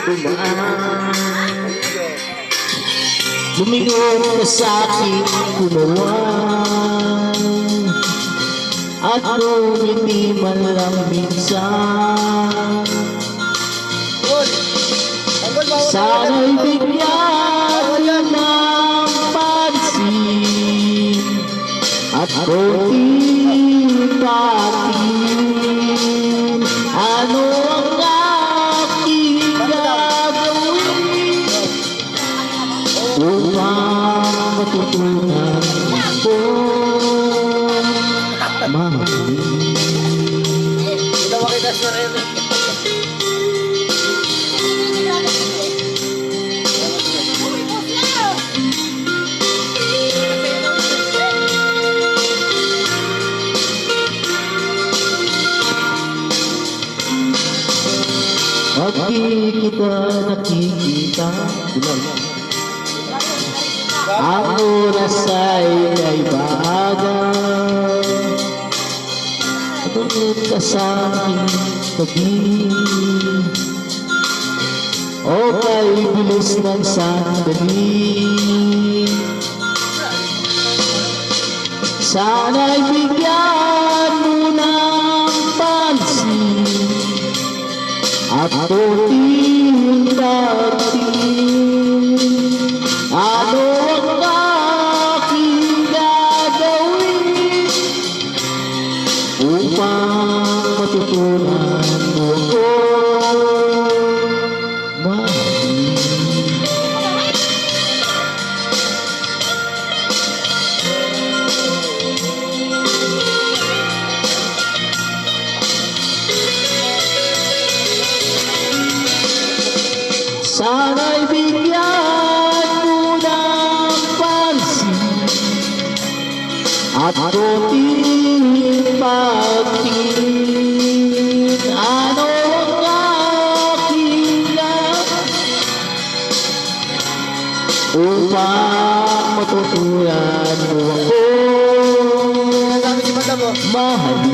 dumaan. Lumingon ka sa aking punuan, at kung hindi man lang minsan, sana'y bigyan ng pansin at konting patin. Ano ang aking gagawin upang matutunan ko mahalin? Pag di kita nakikita, ang oras ay kaibagan. Patungkol ka sa aking tabi, o kay bilis ng sandali. Sana'y bigyan mo ng pansin at konting patin. Ano ang aking gagawin upang matutunan mo ko mahalin? Sana'y bigyan mo ng pansin at konting patin. Ano ang aking upang matutunan mo ako mahalin?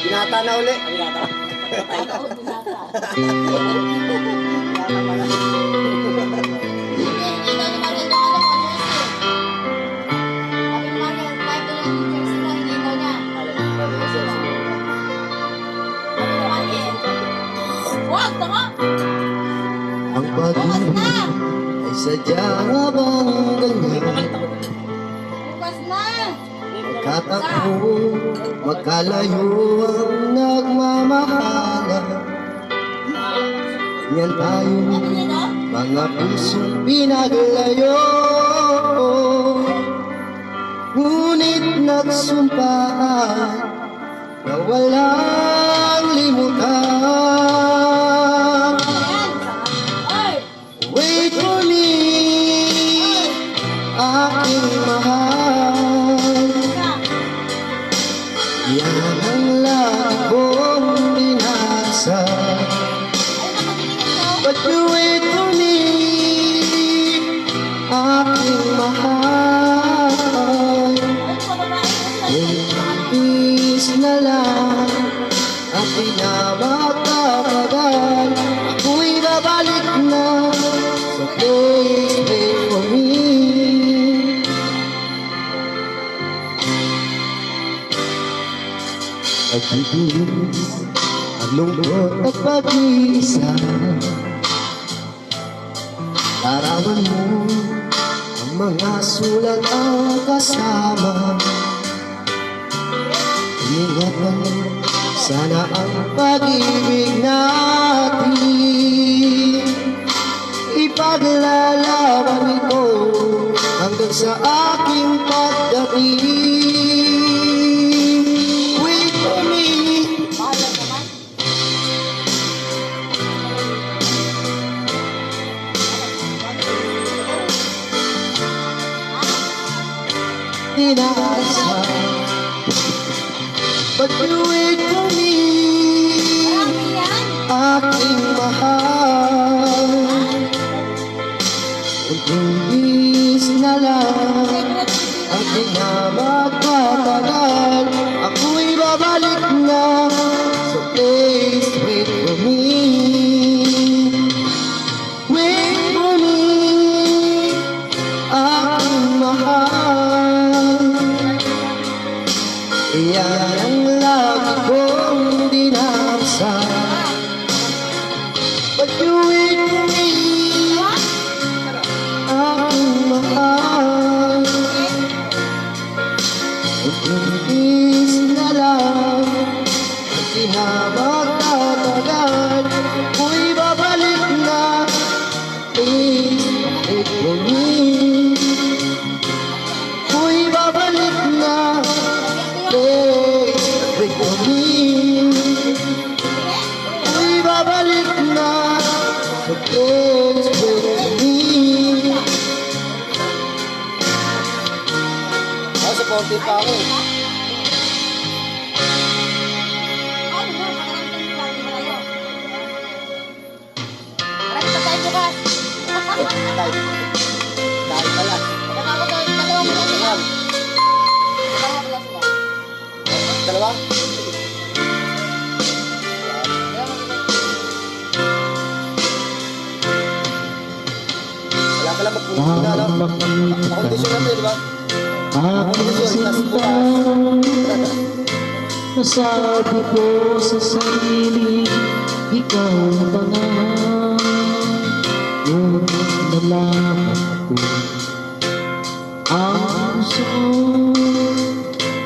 Binata na uli. Ang pag-ibig ay sadyang bang ganyan? Katakbo, magkalayo ang nagmamahalan. Yan tayo, mga pusong pinaglayo, ngunit nagsumpaan na walang limutan. Wait for me, aking mahal. Yan ang labong binasa. But you wait for me, aking mahal. Imbis na lang ang pinamatagal, ako'y babalik na sa place. Wait for me. Pag-ibig, ang lungkot at pag-iisa, larawan mo ang mga sulat ang kasama. Ingatan mo sana ang pag-ibig natin, ipaglalaban ito hanggang sa aking pagdating. Inasa, but you wait for me, aking mahal. Kung hindi tiis na lang ang di na magtatagal. Ako'y babalik na, so please wait for me. Wait for me, aking mahal. Iyan ang lagi kong dinasal. But you wait for me, aking mahal. Itis na lang at di na magtatagal. Ako'y babalik na, please wait for me. Ako'y babalik na, please wait for me. Ako'y babalik na, so please wait for me. Supportive pa ako. Dahil pala. Dalawa? Wala pala magpunin na, no? Makondisyon natin, di ba? Nasabi ko sa sarili, ikaw ba nga? Ngunit nalaman ko ang puso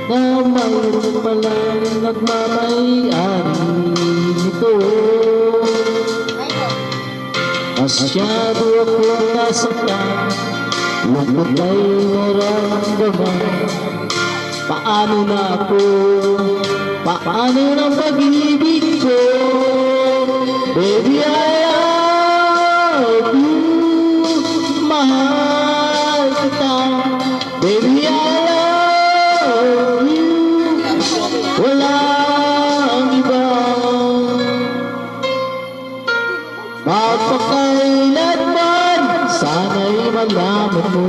na mayroon palang nagmamayari nito. Masyado akong nasaktan, lungkot ay naramdaman. Paano na ako? Paano ng pag-ibig ko? Baby, I love you. Mahal kita. Baby, I love you. Walang iba. Magpakailanman, sana'y malaman mo.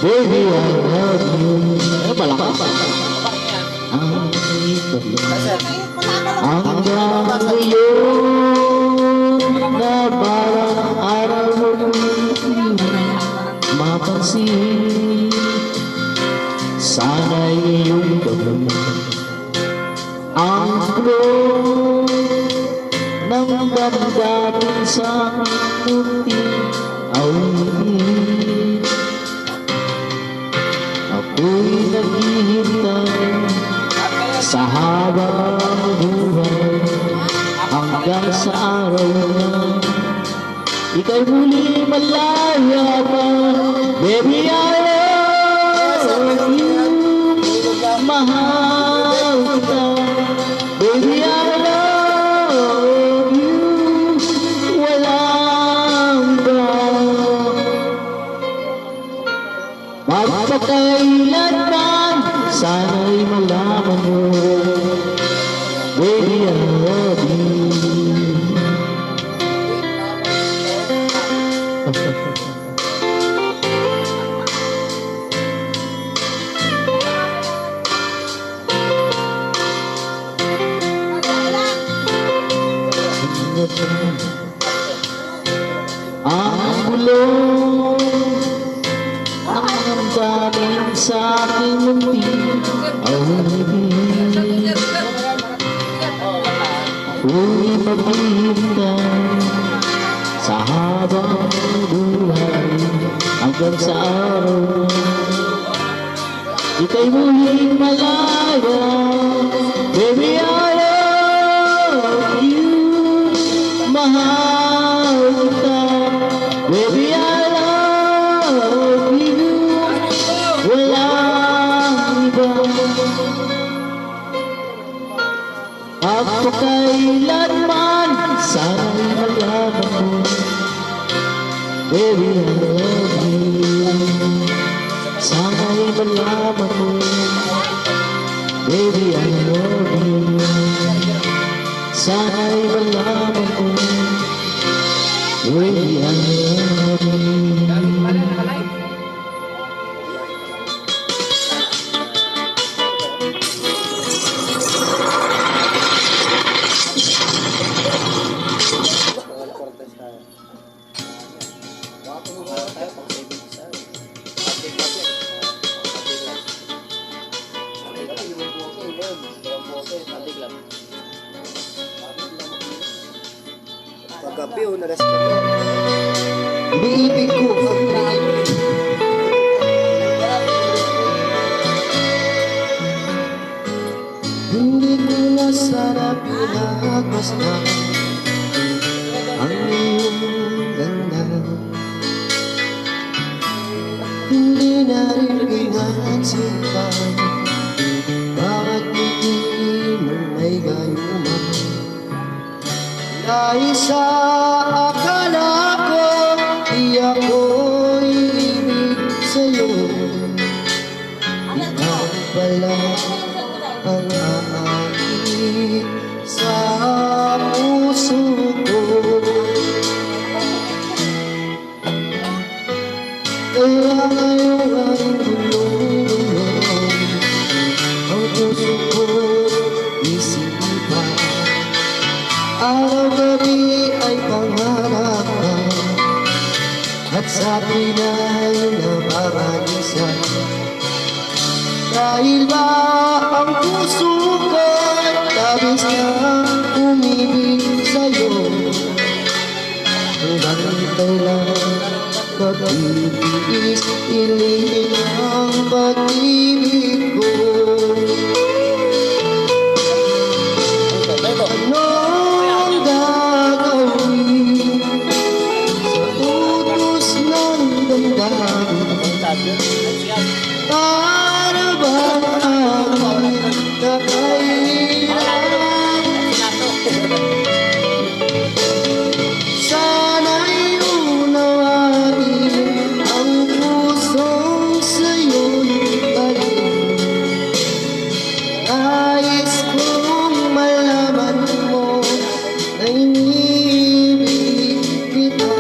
Baby, I love you. Malakas. Hanggang ngayon na parang araw mo mapansin. Sana'y iyong gawin ang gulo ng damdamin sa munti awin. Ako'y naghihintay sa habang buhay hanggang sa araw na ika'y muli malaya pa. Baby, I love you. Mahal kita. Baby, I love you. Walang iba. Magpakailanman, sana'y malaman mo. Baby, I love you. Ang gulo ang damdamin sa aking munti awin. Ako'y maghihintay sa habang buhay hanggang sa araw ika'y muling malaya. Baby, I love you. Mahal kita. Baby, I love you. Walang iba. Magpakailanman, sana'y malaman mo. Baby, I love you. Sana'y malaman mo. Baby, I love you. Sana'y malaman mo. Baby, I love you. Tayo, pang savings tayo. Update lang yan. Update lang. Update lang. Yung bote, yun. Yung bote, update lang. Paggabi, nalas kami. Ibig ko ang lahat. Hindi ko na sana pinagmasdan ang iyong ganda. Hindi na rin pinansipan bakit hindi mo may gayuma. Dahil sa akala ko di ako ibig sa'yo, ikaw pala ang aakit sa puso ko. Kaya ngayon ay gulong-gulong ang puso ko isipan. Araw-gabi ay pangarap ka at sa akin ay nababalisa. Dahil ba ang puso ko'y labis na umibig sa'yo, hanggang kailan pag-ibig ilingin ang pag-ibig ko. Anong gagawin sa utos ng damdamin? Para ba ako'y nakahirap? Sana'y unawain ang pusong sa'yo'y galing. Nais kong malaman mo na inibig kita.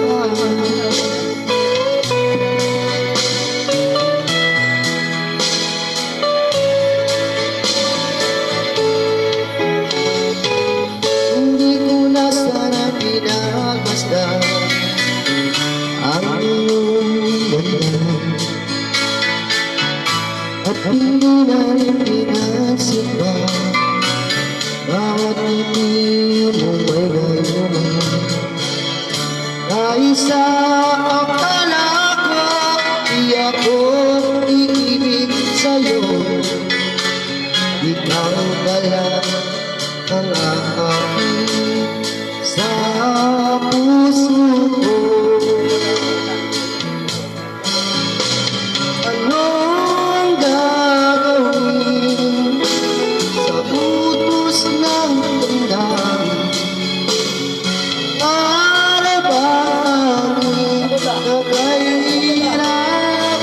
Hindi ko na sana pinagmasdan ang iyong ganda, at hindi na rin pinagsipan bawat ngiti mo may gayuma. Dahil sa akala ko di ako iibig sa'yo, ikaw pala ang aakit sa puso ko. Anong gagawin sa utos ng damdamin? Para ba ako'y nakahirap?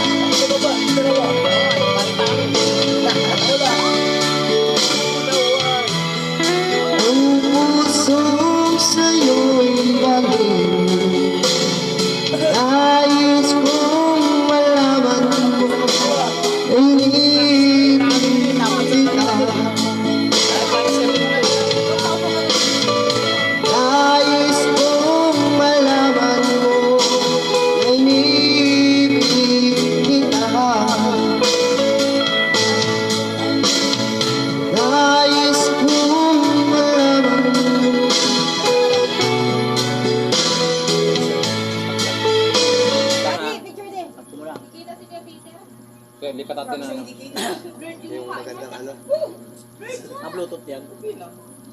Ang pusong sa'yo'y galing. Nais kong malaman mo na inibig kita. Nais kong malaman mo na inibig kita. Nais kong malaman mo. Picture din. Kita si Kuya Peter. Kaya lipat natin na ano. Yung magandang ano. Bluetooth yan.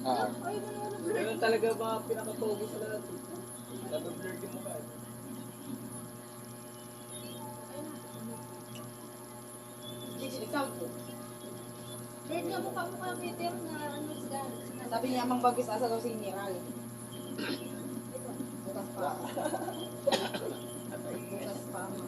Ah. Ganun talaga ba pinaka-togo sa lahat? Nag-blur yung mukha. Bird nga mukha mo Kuya Peter na ano sila. Sabi niya, mang bagis asa daw si Niral. Bukas pa.